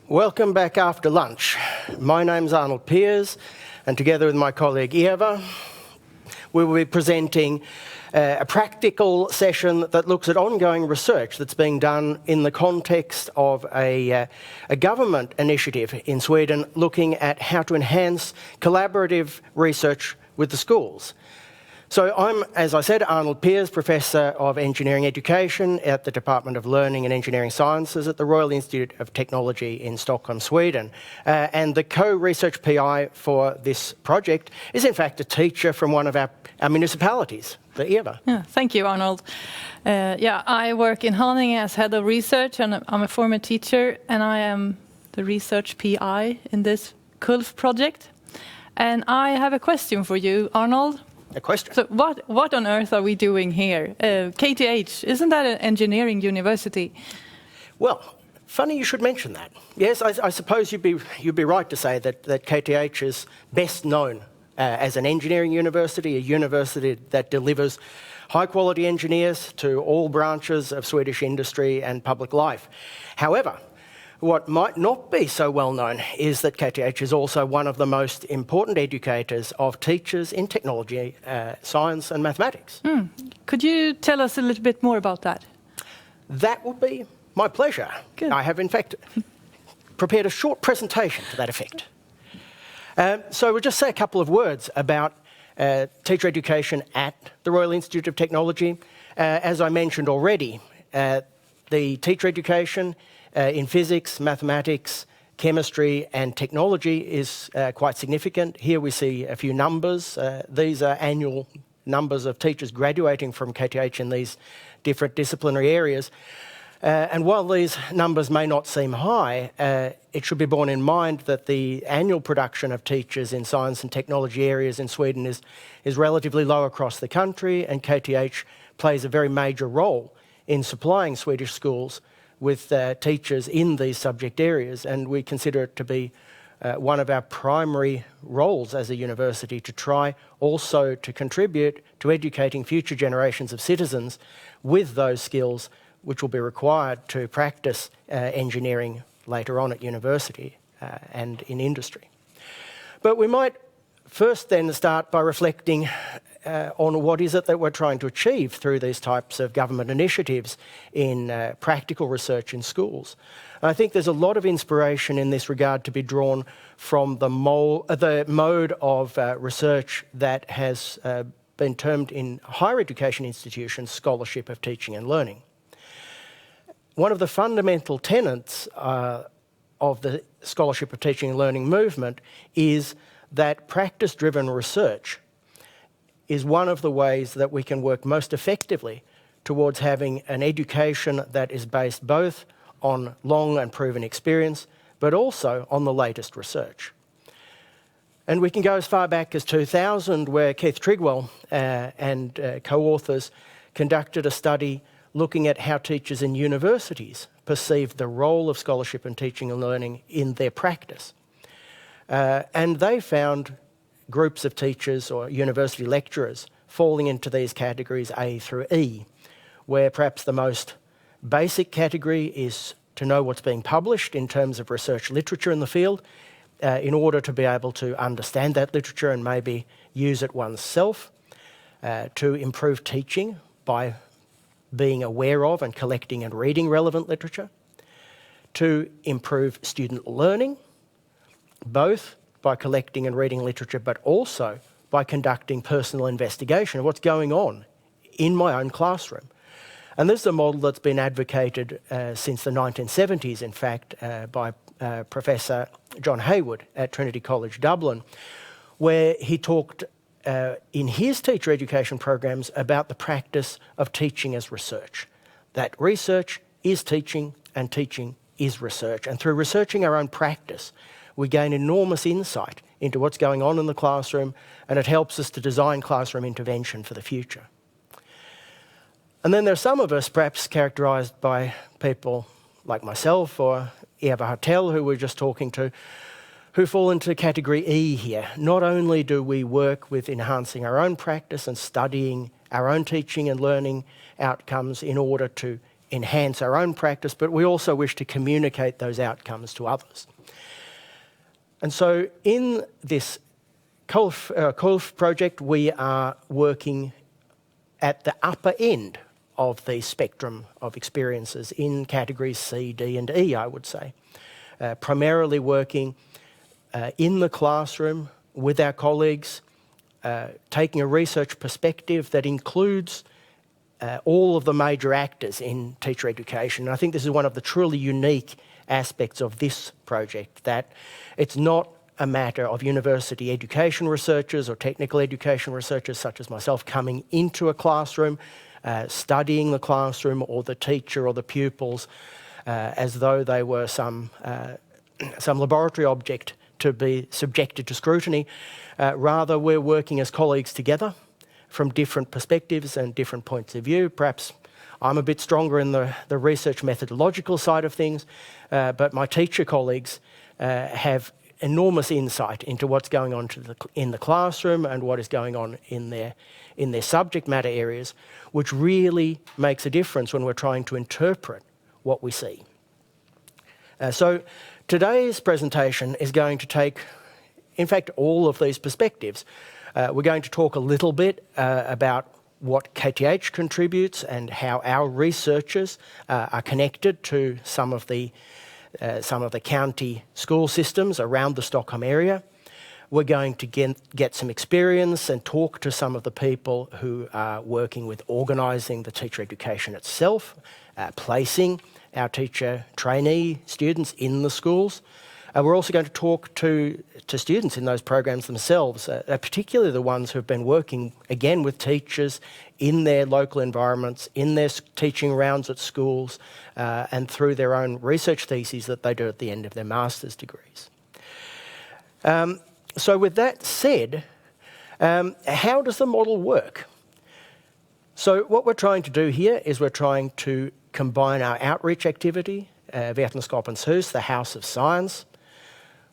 Welcome back after lunch. My name's Arnold Piers, and together with my colleague Eva, we will be presenting a practical session that looks at ongoing research that's being done in the context of a government initiative in Sweden looking at how to enhance collaborative research with the schools. So I'm, as I said, Arnold Piers, Professor of Engineering Education at the Department of Learning and Engineering Sciences at the Royal Institute of Technology in Stockholm, Sweden. And the co-research PI for this project is in fact a teacher from one of our municipalities, the Eva. Yeah, thank you, Arnold. I work in Haninge as head of research, and I'm a former teacher, and I am the research PI in this K-ULF project. And I have a question for you, Arnold. A question. So what on earth are we doing here? KTH, isn't that an engineering university? Well, funny you should mention that. Yes, I suppose you'd be right to say that KTH is best known as an engineering university, a university that delivers high-quality engineers to all branches of Swedish industry and public life. However, what might not be so well known is that KTH is also one of the most important educators of teachers in technology, science and mathematics. Could you tell us a little bit more about that? That would be my pleasure. Good. I have in fact prepared a short presentation to that effect. So we'll just say a couple of words about teacher education at the Royal Institute of Technology. As I mentioned already, the teacher education in physics, mathematics, chemistry and technology is quite significant. Here we see a few numbers. These are annual numbers of teachers graduating from KTH in these different disciplinary areas. And while these numbers may not seem high, it should be borne in mind that the annual production of teachers in science and technology areas in Sweden is relatively low across the country, and KTH plays a very major role in supplying Swedish schools with teachers in these subject areas, and we consider it to be one of our primary roles as a university to try also to contribute to educating future generations of citizens with those skills which will be required to practice engineering later on at university and in industry. But we might first then start by reflecting on what is it that we're trying to achieve through these types of government initiatives in practical research in schools. And I think there's a lot of inspiration in this regard to be drawn from the mode of research that has been termed in higher education institutions scholarship of teaching and learning. One of the fundamental tenets of the scholarship of teaching and learning movement is that practice-driven research is one of the ways that we can work most effectively towards having an education that is based both on long and proven experience, but also on the latest research. And we can go as far back as 2000, where Keith Trigwell and co-authors conducted a study looking at how teachers in universities perceived the role of scholarship and teaching and learning in their practice. And they found groups of teachers or university lecturers falling into these categories A through E, where perhaps the most basic category is to know what's being published in terms of research literature in the field in order to be able to understand that literature and maybe use it oneself, to improve teaching by being aware of and collecting and reading relevant literature, to improve student learning, both by collecting and reading literature, but also by conducting personal investigation of what's going on in my own classroom. And this is a model that's been advocated since the 1970s, in fact, by Professor John Haywood at Trinity College Dublin, where he talked in his teacher education programs about the practice of teaching as research. That research is teaching and teaching is research. And through researching our own practice, we gain enormous insight into what's going on in the classroom, and it helps us to design classroom intervention for the future. And then there are some of us perhaps characterised by people like myself or Eva Hartel, who we're just talking to, who fall into category E here. Not only do we work with enhancing our own practice and studying our own teaching and learning outcomes in order to enhance our own practice, but we also wish to communicate those outcomes to others. And so in this K-ULF project, we are working at the upper end of the spectrum of experiences in categories C, D and E, I would say. Primarily working in the classroom with our colleagues, taking a research perspective that includes all of the major actors in teacher education. And I think this is one of the truly unique aspects of this project, that it's not a matter of university education researchers or technical education researchers such as myself coming into a classroom, studying the classroom or the teacher or the pupils as though they were some laboratory object to be subjected to scrutiny. Rather, we're working as colleagues together from different perspectives and different points of view. Perhaps I'm a bit stronger in the research methodological side of things, but my teacher colleagues have enormous insight into what's going on in the classroom and what is going on in their subject matter areas, which really makes a difference when we're trying to interpret what we see. So today's presentation is going to take, in fact, all of these perspectives. We're going to talk a little bit about what KTH contributes and how our researchers are connected to some of the county school systems around the Stockholm area. We're going to get some experience and talk to some of the people who are working with organising the teacher education itself, placing our teacher trainee students in the schools. We're also going to talk to students in those programs themselves, particularly the ones who have been working, again, with teachers in their local environments, in their teaching rounds at schools, and through their own research theses that they do at the end of their master's degrees. So with that said, how does the model work? So what we're trying to do here is we're trying to combine our outreach activity, Vetenskapens hus, the House of Science,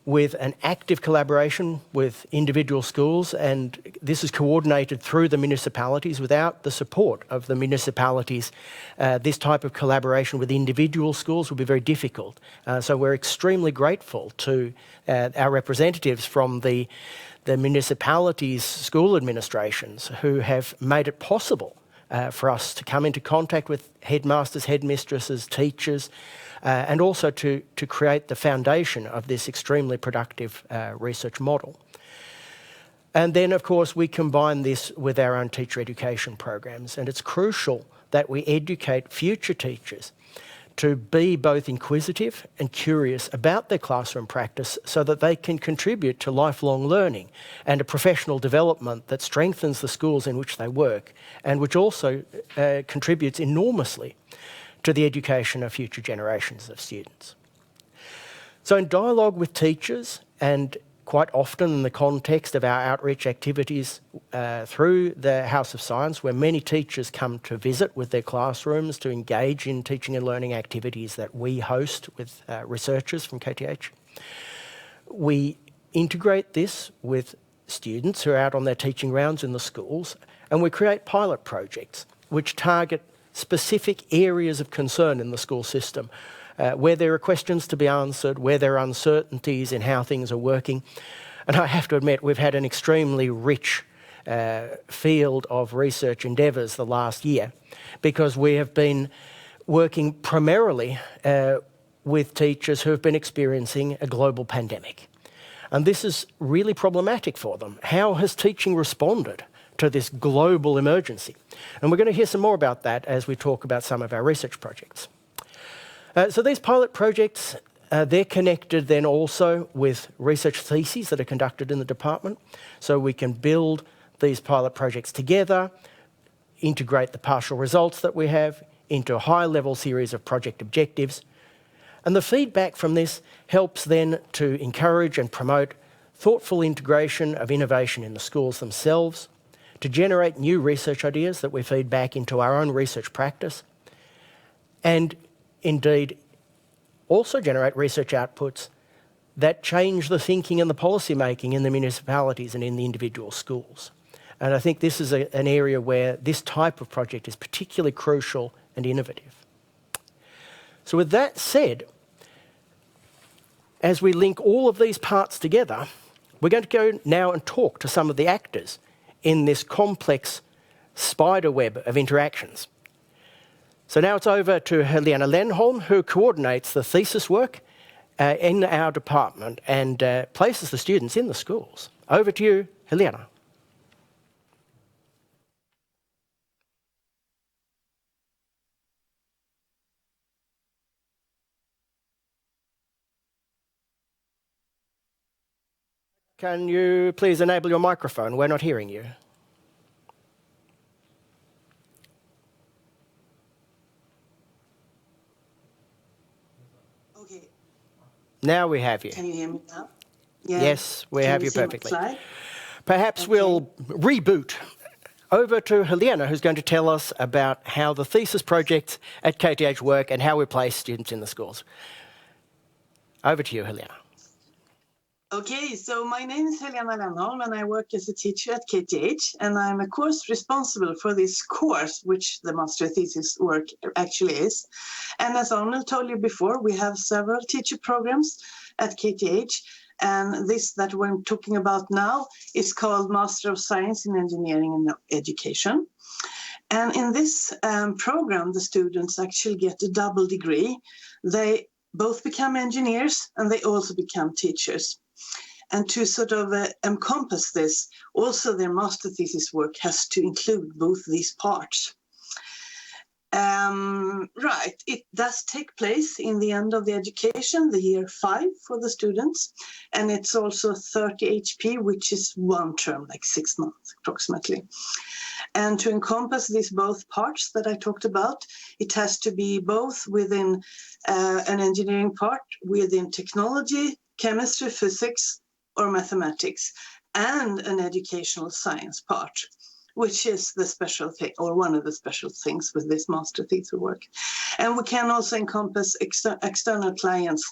with an active collaboration with individual schools, and this is coordinated through the municipalities. Without the support of the municipalities, this type of collaboration with individual schools will be very difficult. So we're extremely grateful to our representatives from the municipalities' school administrations who have made it possible for us to come into contact with headmasters, headmistresses, teachers, and also to create the foundation of this extremely productive research model. And then, of course, we combine this with our own teacher education programs, and it's crucial that we educate future teachers to be both inquisitive and curious about their classroom practice so that they can contribute to lifelong learning and a professional development that strengthens the schools in which they work and which also contributes enormously to the education of future generations of students. So in dialogue with teachers, and quite often in the context of our outreach activities through the House of Science, where many teachers come to visit with their classrooms to engage in teaching and learning activities that we host with researchers from KTH, we integrate this with students who are out on their teaching rounds in the schools, and we create pilot projects which target specific areas of concern in the school system, where there are questions to be answered, where there are uncertainties in how things are working. And I have to admit, we've had an extremely rich field of research endeavours the last year, because we have been working primarily with teachers who have been experiencing a global pandemic. And this is really problematic for them. How has teaching responded to this global emergency? And we're going to hear some more about that as we talk about some of our research projects. So these pilot projects, they're connected then also with research theses that are conducted in the department. So we can build these pilot projects together, integrate the partial results that we have into a high-level series of project objectives. And the feedback from this helps then to encourage and promote thoughtful integration of innovation in the schools themselves, to generate new research ideas that we feed back into our own research practice, and indeed also generate research outputs that change the thinking and the policy making in the municipalities and in the individual schools. And I think this is an area where this type of project is particularly crucial and innovative. So with that said, as we link all of these parts together, we're going to go now and talk to some of the actors in this complex spider web of interactions. So now it's over to Helena Lenholm, who coordinates the thesis work in our department and places the students in the schools. Over to you, Helena. Can you please enable your microphone? We're not hearing you. Okay. Now we have you. Can you hear me now? Yeah. Yes, we have you see my perfectly. slide? Perhaps Okay. we'll reboot. Over to Helena, who's going to tell us about how the thesis projects at KTH work and how we place students in the schools. Over to you, Helena. Okay, so my name is Helena Lenholm and I work as a teacher at KTH, and I'm of course responsible for this course, which the master thesis work actually is. And as Arnold told you before, we have several teacher programs at KTH, and this that we're talking about now is called Master of Science in Engineering and Education. And in this program, the students actually get a double degree. They both become engineers and they also become teachers. And to sort of encompass this, also their master thesis work has to include both these parts. Right, it does take place in the end of the education, the year 5 for the students, and it's also 30 HP, which is 1 term, like 6 months approximately. And to encompass these both parts that I talked about, it has to be both within an engineering part, within technology, chemistry, physics, or mathematics, and an educational science part, which is the special thing, or one of the special things with this master thesis work. And we can also encompass external clients,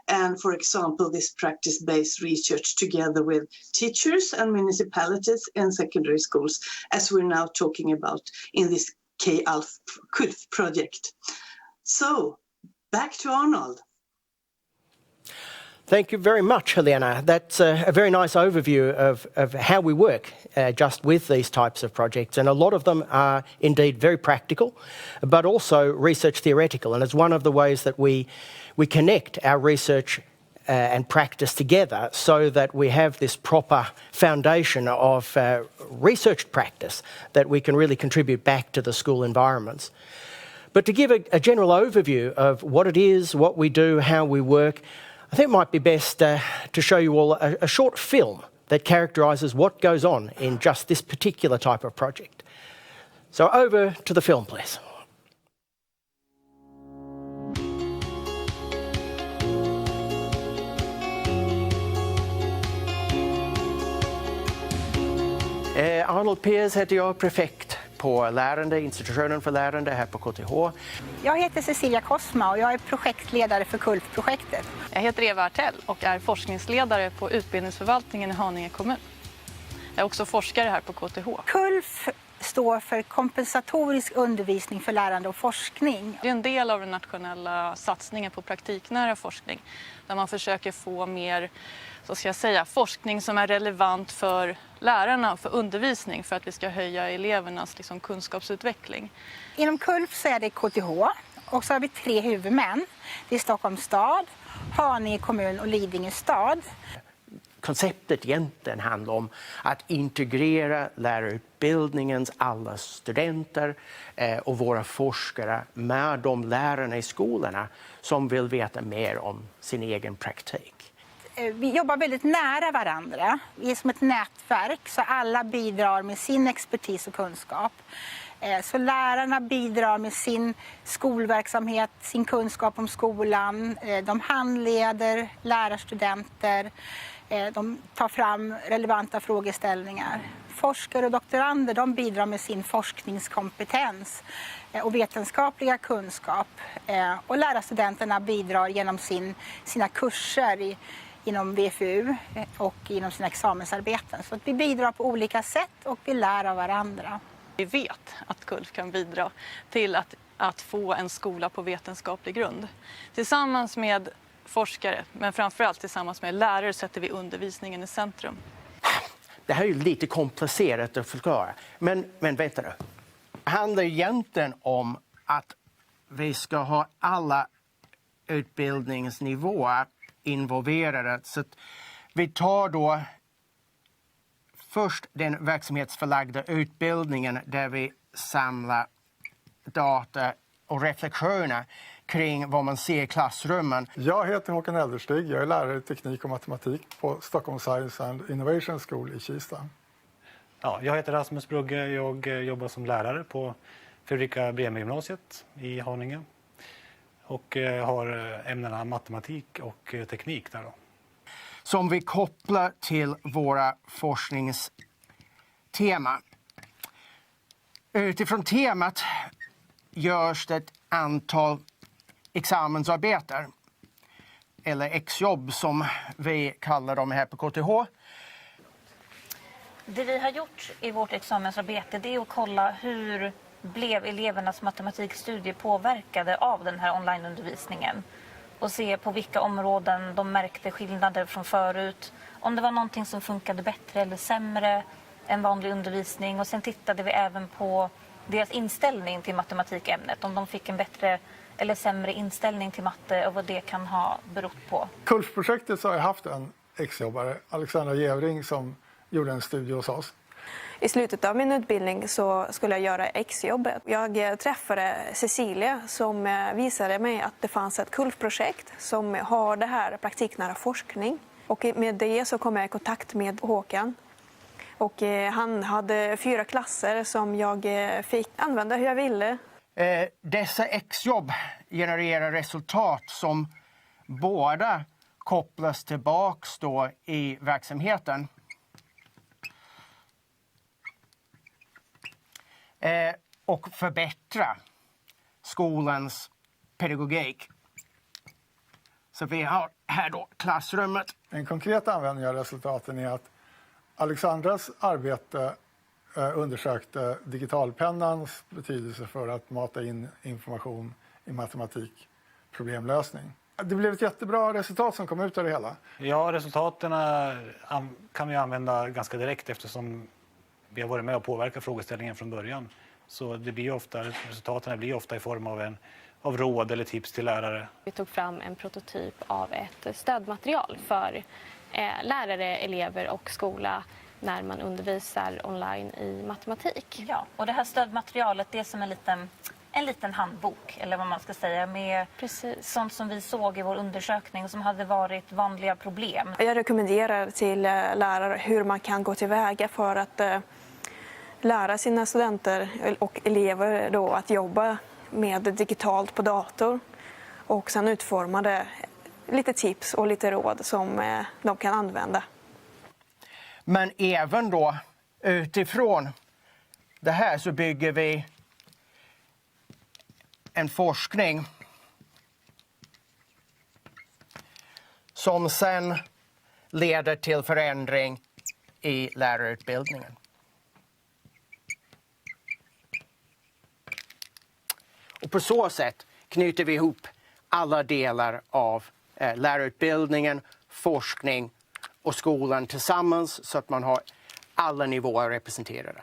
and for example, this practice-based research together with teachers and municipalities and secondary schools, as we're now talking about in this K-ULF project. So, back to Arnold. Thank you very much, Helena. That's a very nice overview of how we work just with these types of projects. And a lot of them are indeed very practical, but also research theoretical. And it's one of the ways that we connect our research and practice together so that we have this proper foundation of research practice that we can really contribute back to the school environments. But to give a general overview of what it is, what we do, how we work, I think it might be best to show you all a short film that characterises what goes on in just this particular type of project. So over to the film, please. Arnold Peers heter jag, prefekt på lärande, institutionen för lärande här på KTH. Jag heter Cecilia Kosma och jag är projektledare för KULF-projektet. Jag heter Eva Artell och är forskningsledare på utbildningsförvaltningen i Haninge kommun. Jag är också forskare här på KTH. KULF står för kompensatorisk undervisning för lärande och forskning. Det är en del av den nationella satsningen på praktiknära forskning där man försöker få mer, så ska jag säga, forskning som är relevant för lärarna och för undervisning för att vi ska höja elevernas kunskapsutveckling. Inom KULF så är det KTH och så har vi 3 huvudmän. Det är Stockholms stad, Haninge kommun och Lidingö stad. Konceptet egentligen handlar om att integrera lärarutbildningens alla studenter och våra forskare med de lärarna i skolorna som vill veta mer om sin egen praktik. Vi jobbar väldigt nära varandra. Vi är som ett nätverk så alla bidrar med sin expertis och kunskap. Så lärarna bidrar med sin skolverksamhet, sin kunskap om skolan. De handleder lärarstudenter. De tar fram relevanta frågeställningar. Forskare och doktorander de bidrar med sin forskningskompetens och vetenskapliga kunskap. Och lärarstudenterna bidrar genom sina kurser inom VFU och inom sina examensarbeten. Så att vi bidrar på olika sätt och vi lär av varandra. Vi vet att KULF kan bidra till att att få en skola på vetenskaplig grund. Tillsammans med forskare, men framförallt tillsammans med lärare, sätter vi undervisningen i centrum. Det här är ju lite komplicerat att förklara, men vänta nu. Det handlar egentligen om att vi ska ha alla utbildningsnivåer involverade. Så att vi tar då först den verksamhetsförlagda utbildningen där vi samlar data och reflektioner kring vad man ser i klassrummen. Jag heter Håkan Elderstig. Jag är lärare i teknik och matematik på Stockholm Science and Innovation School i Kista. Ja, jag heter Rasmus Brugge. Jag jobbar som lärare på Fredrika Bremer-gymnasiet i Haninge. Och har ämnena matematik och teknik där då. Som vi kopplar till våra forskningstema. Utifrån temat görs det ett antal examensarbeten, eller exjobb som vi kallar dem här på KTH. Det vi har gjort i vårt examensarbete, det är att kolla hur blev elevernas matematikstudier påverkade av den här onlineundervisningen och se på vilka områden de märkte skillnader från förut, om det var någonting som funkade bättre eller sämre än vanlig undervisning, och sen tittade vi även på deras inställning till matematikämnet, om de fick en bättre eller sämre inställning till matte och vad det kan ha berott på. KULF-projektet så har jag haft en exjobbare, Alexandra Gevring, som gjorde en studie hos oss. I slutet av min utbildning så skulle jag göra exjobbet. Jag träffade Cecilia som visade mig att det fanns ett KULF-projekt som har det här praktiknära forskning. Och med det så kom jag i kontakt med Håkan. Och han hade 4 klasser som jag fick använda hur jag ville. Dessa exjobb genererar resultat som båda kopplas tillbaks då i verksamheten. Och förbättra skolans pedagogik. Så vi har här då klassrummet. En konkret användning av resultaten är att Alexandras arbete undersökte digitalpennans betydelse för att mata in information i matematikproblemlösning. Det blev ett jättebra resultat som kom ut av det hela. Ja, resultaten kan vi använda ganska direkt eftersom vi har varit med och påverkat frågeställningen från början. Så det blir ofta, resultaten blir ofta i form av råd eller tips till lärare. Vi tog fram en prototyp av ett stödmaterial för lärare, elever och skola när man undervisar online i matematik. Ja, och det här stödmaterialet, det är som en liten handbok, eller vad man ska säga, med sånt som vi såg i vår undersökning som hade varit vanliga problem. Jag rekommenderar till lärare hur man kan gå tillväga för att lära sina studenter och elever då att jobba med digitalt på dator och sen utforma det lite tips och lite råd som de kan använda. Men även då utifrån det här så bygger vi en forskning som sen leder till förändring i lärarutbildningen. Och på så sätt knyter vi ihop alla delar av lärarutbildningen, forskning och skolan tillsammans så att man har alla nivåer representerade.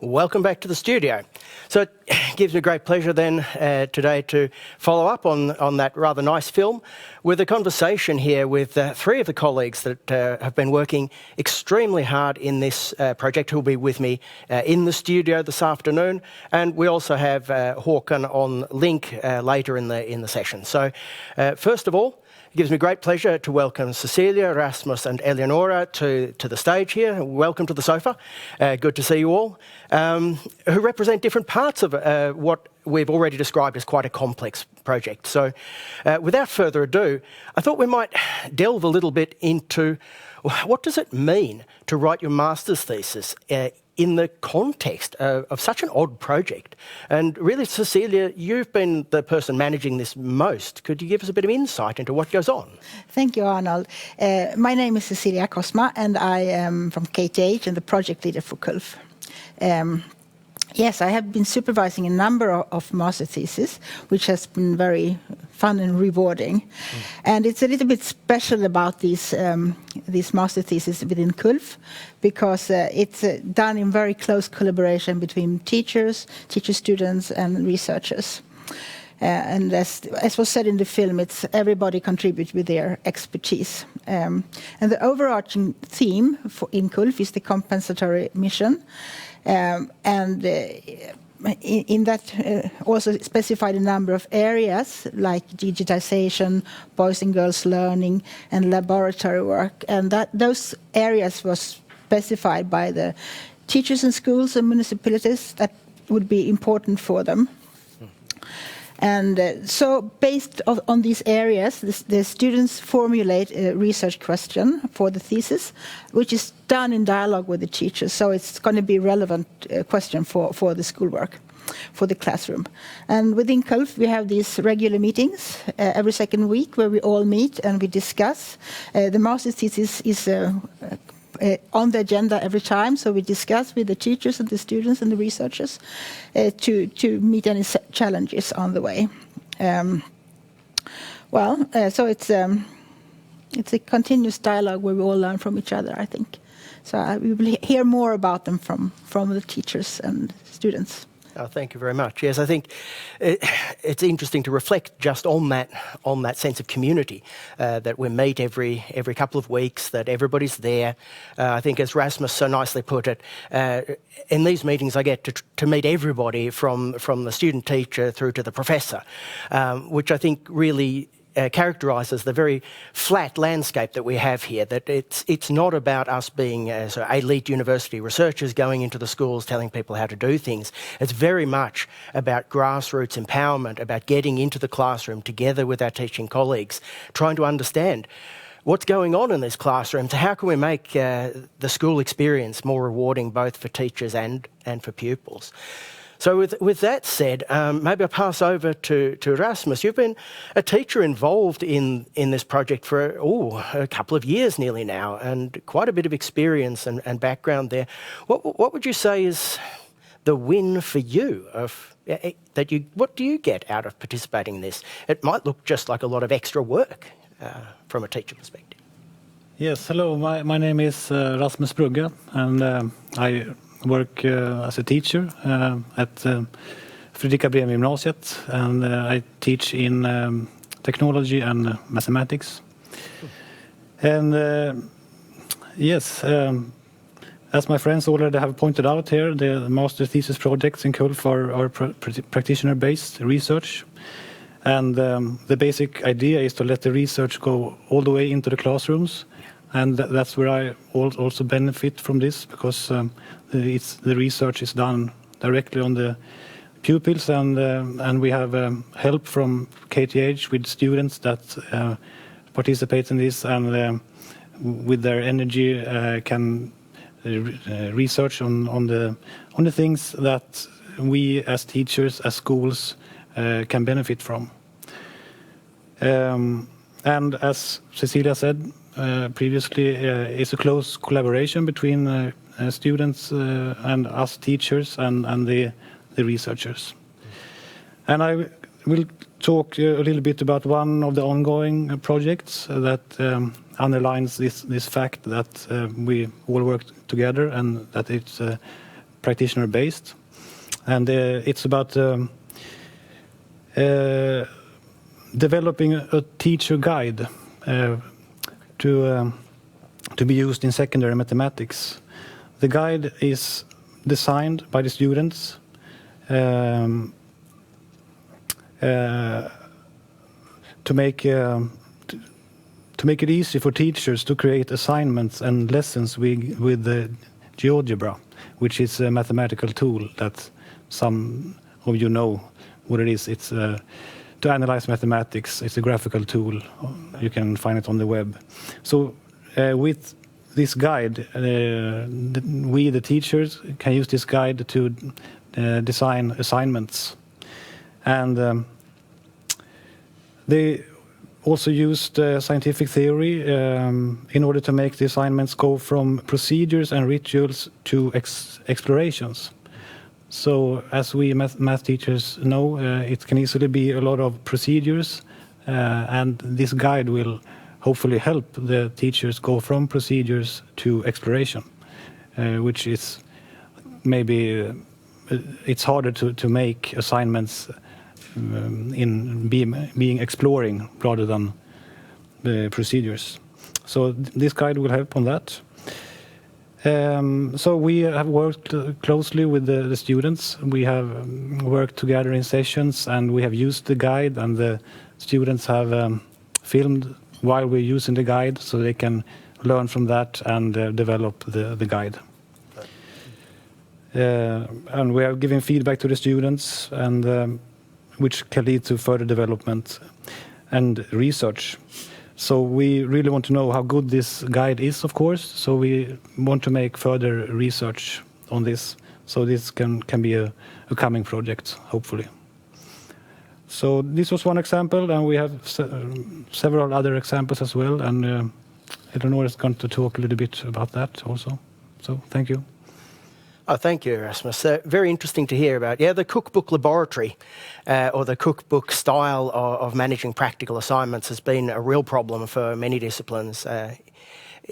Welcome back to the studio. So it gives me great pleasure then today to follow up on that rather nice film with a conversation here with 3 of the colleagues that have been working extremely hard in this project who will be with me in the studio this afternoon. And we also have Håkan on link later in the session. So first of all, it gives me great pleasure to welcome Cecilia, Rasmus and Eleonora to the stage here. Welcome to the sofa. Good to see you all. Who represent different parts of what we've already described as quite a complex project. So without further ado, I thought we might delve a little bit into what does it mean to write your master's thesis in the context of such an odd project. And really, Cecilia, you've been the person managing this most. Could you give us a bit of insight into what goes on? Thank you, Arnold. My name is Cecilia Cosma, and I am from KTH and the project leader for K-ULF. Yes, I have been supervising a number of master theses, which has been very fun and rewarding. And it's a little bit special about these master theses within K-ULF, because it's done in very close collaboration between teachers, students, and researchers. And as was said in the film, it's everybody contributes with their expertise. And the overarching theme in K-ULF is the compensatory mission. In that also specified a number of areas like digitization, boys and girls learning, and laboratory work. And those areas was specified by the teachers in schools and municipalities that would be important for them. And so based on these areas, the students formulate a research question for the thesis, which is done in dialogue with the teachers. So it's going to be a relevant question for the schoolwork, for the classroom. And within K-ULF, we have these regular meetings every second week where we all meet and we discuss. The master's thesis is on the agenda every time, so we discuss with the teachers and the students and the researchers to meet any challenges on the way. So it's a continuous dialogue where we all learn from each other, I think. So we will hear more about them from the teachers and students. Oh, thank you very much. Yes, I think it's interesting to reflect just on that sense of community, that we meet every couple of weeks, that everybody's there. I think, as Rasmus so nicely put it, in these meetings I get to meet everybody from the student teacher through to the professor, which I think really characterises the very flat landscape that we have here, that it's not about us being elite university researchers going into the schools telling people how to do things. It's very much about grassroots empowerment, about getting into the classroom together with our teaching colleagues, trying to understand what's going on in these classrooms. How can we make the school experience more rewarding both for teachers and for pupils? So with that said, maybe I'll pass over to Rasmus. You've been a teacher involved in this project for a couple of years nearly now, and quite a bit of experience and background there. What would you say is the win for you? What do you get out of participating in this? It might look just like a lot of extra work from a teacher perspective. Yes, hello. My name is Rasmus Brugge, and I work as a teacher at Fredrika Bremer-gymnasiet, and I teach in technology and mathematics. And yes, as my friends already have pointed out here, the master thesis projects in K-ULF are practitioner-based research. And the basic idea is to let the research go all the way into the classrooms. And that's where I also benefit from this, because the research is done directly on the pupils, and we have help from KTH with students that participate in this, and with their energy can research on the things that we as teachers, as schools, can benefit from. And as Cecilia said previously, it's a close collaboration between students and us teachers and the researchers. And I will talk a little bit about one of the ongoing projects that underlines this fact that we all work together and that it's practitioner-based. And it's about developing a teacher guide to be used in secondary mathematics. The guide is designed by the students to make it easy for teachers to create assignments and lessons with the GeoGebra, which is a mathematical tool that some of you know what it is. It's to analyze mathematics. It's a graphical tool. You can find it on the web. So with this guide, we, the teachers, can use this guide to design assignments. And they also used scientific theory in order to make the assignments go from procedures and rituals to explorations. So as we math teachers know, it can easily be a lot of procedures, and this guide will hopefully help the teachers go from procedures to exploration, which is maybe it's harder to make assignments in being exploring rather than the procedures. So this guide will help on that. So we have worked closely with the students. We have worked together in sessions, and we have used the guide, and the students have filmed while we're using the guide, so they can learn from that and develop the guide. And we are giving feedback to the students, and which can lead to further development and research. So we really want to know how good this guide is, of course. So we want to make further research on this. So this can be a coming project, hopefully. So this was one example, and we have several other examples as well. And Eleanor is going to talk a little bit about that also. So thank you. Oh, thank you, Erasmus. Very interesting to hear about. Yeah, the cookbook laboratory or the cookbook style of managing practical assignments has been a real problem for many disciplines.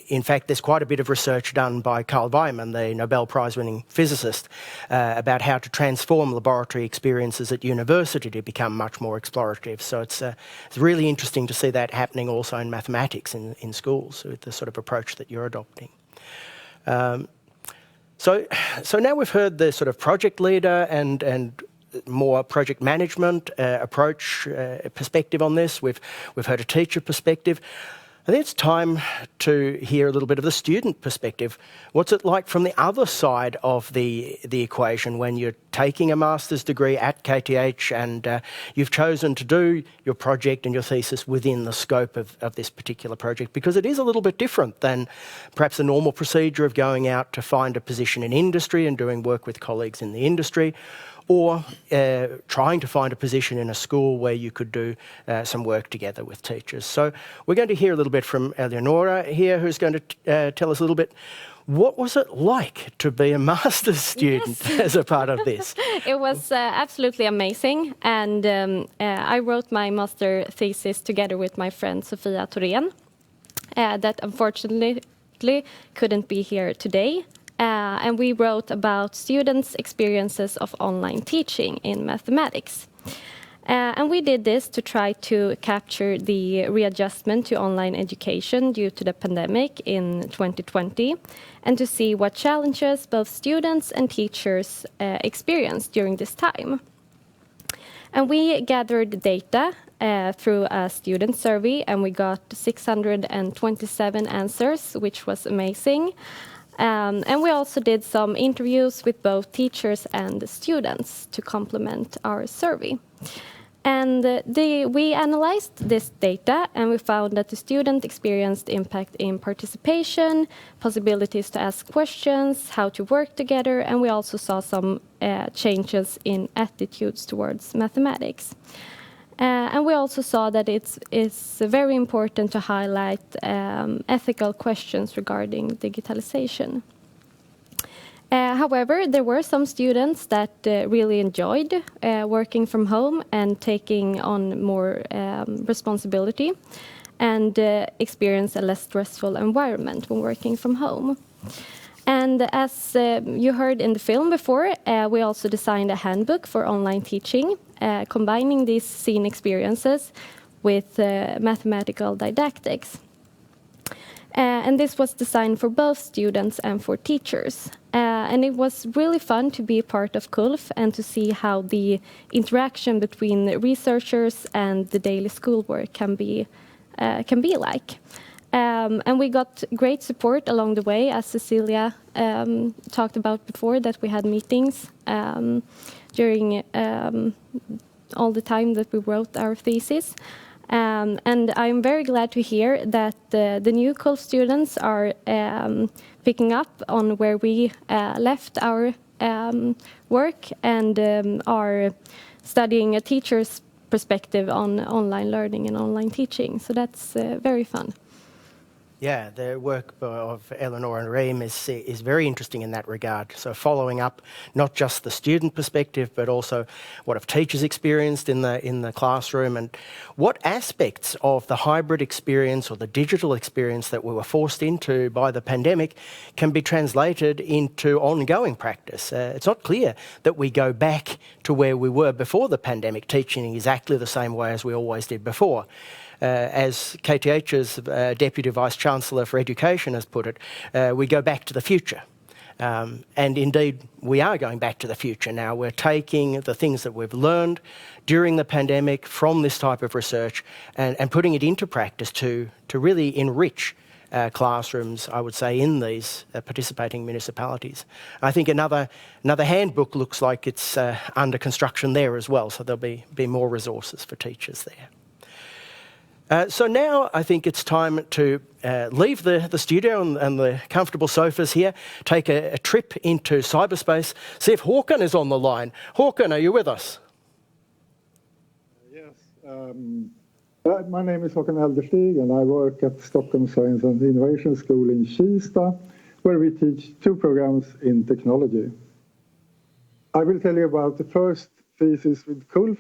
In fact, there's quite a bit of research done by Carl Weimann, the Nobel Prize-winning physicist, about how to transform laboratory experiences at university to become much more explorative. So it's really interesting to see that happening also in mathematics in schools with the sort of approach that you're adopting. So now we've heard the sort of project leader and more project management approach perspective on this. We've heard a teacher perspective. I think it's time to hear a little bit of the student perspective. What's it like from the other side of the equation when you're taking a master's degree at KTH and you've chosen to do your project and your thesis within the scope of this particular project? Because it is a little bit different than perhaps the normal procedure of going out to find a position in industry and doing work with colleagues in the industry, or trying to find a position in a school where you could do some work together with teachers. So we're going to hear a little bit from Eleonora here, who's going to tell us a little bit, what was it like to be a master's student as a part of this? It was absolutely amazing, and I wrote my master thesis together with my friend Sofia Thorén, that unfortunately couldn't be here today. And we wrote about students' experiences of online teaching in mathematics. And we did this to try to capture the readjustment to online education due to the pandemic in 2020, and to see what challenges both students and teachers experienced during this time. And we gathered data through a student survey, and we got 627 answers, which was amazing. And we also did some interviews with both teachers and the students to complement our survey. And we analyzed this data, and we found that the student experienced impact in participation, possibilities to ask questions, how to work together, and we also saw some changes in attitudes towards mathematics. And we also saw that it's very important to highlight ethical questions regarding digitalization. However, there were some students that really enjoyed working from home and taking on more responsibility, and experience a less stressful environment when working from home. And as you heard in the film before, we also designed a handbook for online teaching, combining these scene experiences with mathematical didactics. And this was designed for both students and for teachers. And it was really fun to be a part of K-ULF and to see how the interaction between researchers and the daily schoolwork can be like. And we got great support along the way, as Cecilia talked about before, that we had meetings during all the time that we wrote our thesis. And I'm very glad to hear that the new KULF students are picking up on where we left our work and are studying a teacher's perspective on online learning and online teaching. So that's very fun. Yeah, the work of Eleanor and Reem is very interesting in that regard. So following up not just the student perspective, but also what have teachers experienced in the classroom, and what aspects of the hybrid experience or the digital experience that we were forced into by the pandemic can be translated into ongoing practice. It's not clear that we go back to where we were before the pandemic, teaching in exactly the same way as we always did before. As KTH's Deputy Vice-Chancellor for Education has put it, we go back to the future. And indeed, we are going back to the future now. We're taking the things that we've learned during the pandemic from this type of research and putting it into practice to really enrich classrooms, I would say, in these participating municipalities. I think another handbook looks like it's under construction there as well, so there'll be more resources for teachers there. So now I think it's time to leave the studio and the comfortable sofas here, take a trip into cyberspace, see if Håkan is on the line. Håkan, are you with us? Yes. My name is Håkan Elderstig and I work at Stockholm Science and Innovation School in Kista, where we teach 2 programs in technology. I will tell you about the first thesis with KULF.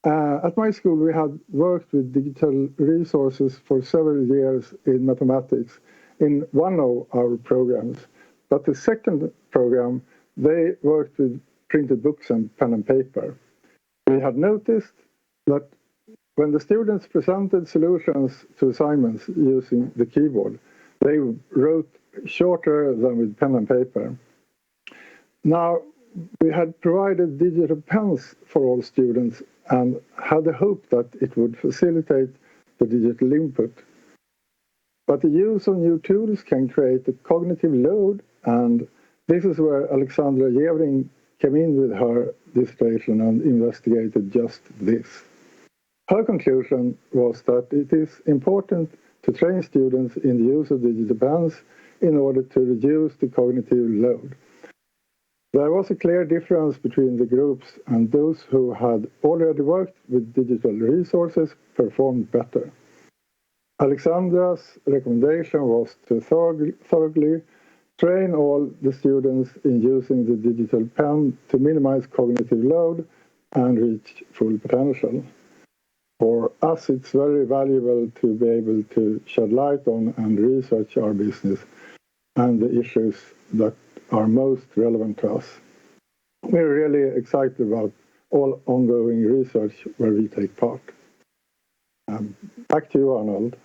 At my school, we had worked with digital resources for several years in mathematics in one of our programs. But the second program, they worked with printed books and pen and paper. We had noticed that when the students presented solutions to assignments using the keyboard, they wrote shorter than with pen and paper. Now, we had provided digital pens for all students and had the hope that it would facilitate the digital input. But the use of new tools can create a cognitive load, and this is where Alexandra Jevring came in with her dissertation and investigated just this. Her conclusion was that it is important to train students in the use of digital pens in order to reduce the cognitive load. There was a clear difference between the groups, and those who had already worked with digital resources performed better. Alexandra's recommendation was to thoroughly train all the students in using the digital pen to minimize cognitive load and reach full potential. For us, it's very valuable to be able to shed light on and research our business and the issues that are most relevant to us. We're really excited about all ongoing research where we take part. Back to you, Arnold.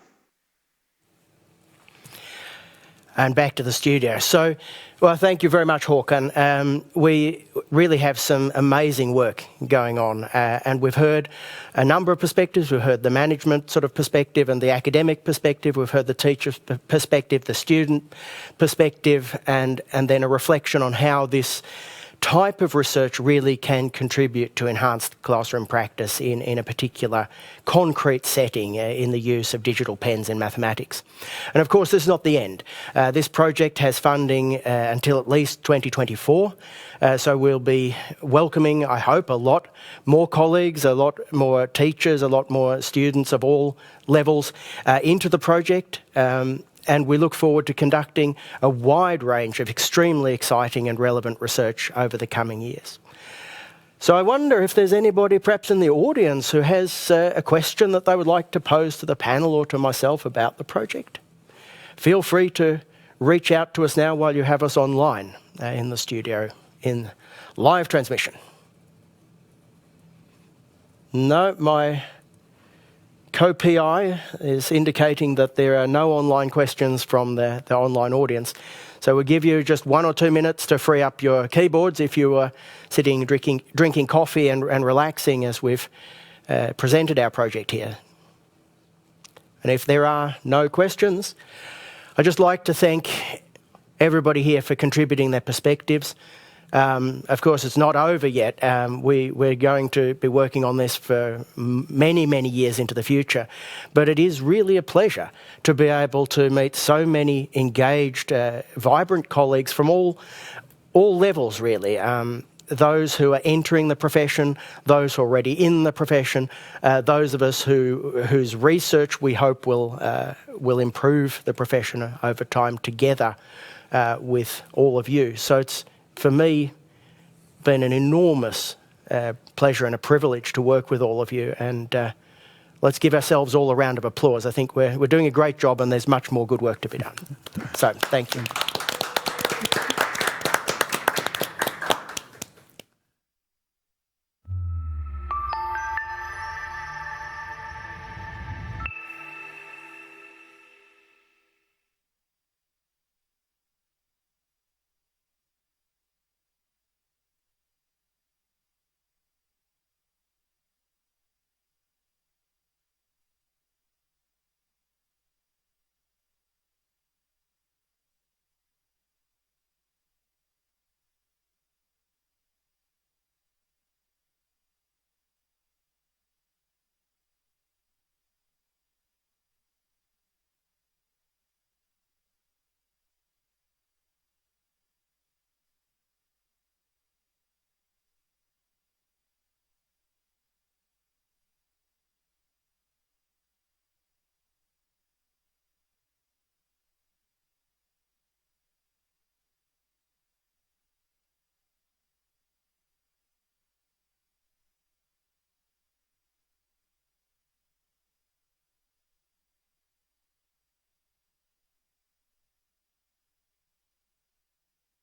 And back to the studio. So, well, thank you very much, Håkan. We really have some amazing work going on, and we've heard a number of perspectives. We've heard the management sort of perspective and the academic perspective. We've heard the teacher's perspective, the student perspective, and then a reflection on how this type of research really can contribute to enhanced classroom practice in a particular concrete setting in the use of digital pens in mathematics. And of course, this is not the end. This project has funding until at least 2024. So we'll be welcoming, I hope, a lot more colleagues, a lot more teachers, a lot more students of all levels into the project. And we look forward to conducting a wide range of extremely exciting and relevant research over the coming years. So I wonder if there's anybody perhaps in the audience who has a question that they would like to pose to the panel or to myself about the project. Feel free to reach out to us now while you have us online in the studio in live transmission. No, my co-PI is indicating that there are no online questions from the online audience. So we'll give you just 1 or 2 minutes to free up your keyboards if you are sitting drinking coffee and relaxing as we've presented our project here. And if there are no questions, I'd just like to thank everybody here for contributing their perspectives. Of course, it's not over yet. We're going to be working on this for many, many years into the future. But it is really a pleasure to be able to meet so many engaged, vibrant colleagues from all levels, really. Those who are entering the profession, those who are already in the profession, those of us whose research we hope will improve the profession over time together with all of you. So it's, for me, been an enormous pleasure and a privilege to work with all of you, and let's give ourselves all a round of applause. I think we're doing a great job and there's much more good work to be done. So, thank you.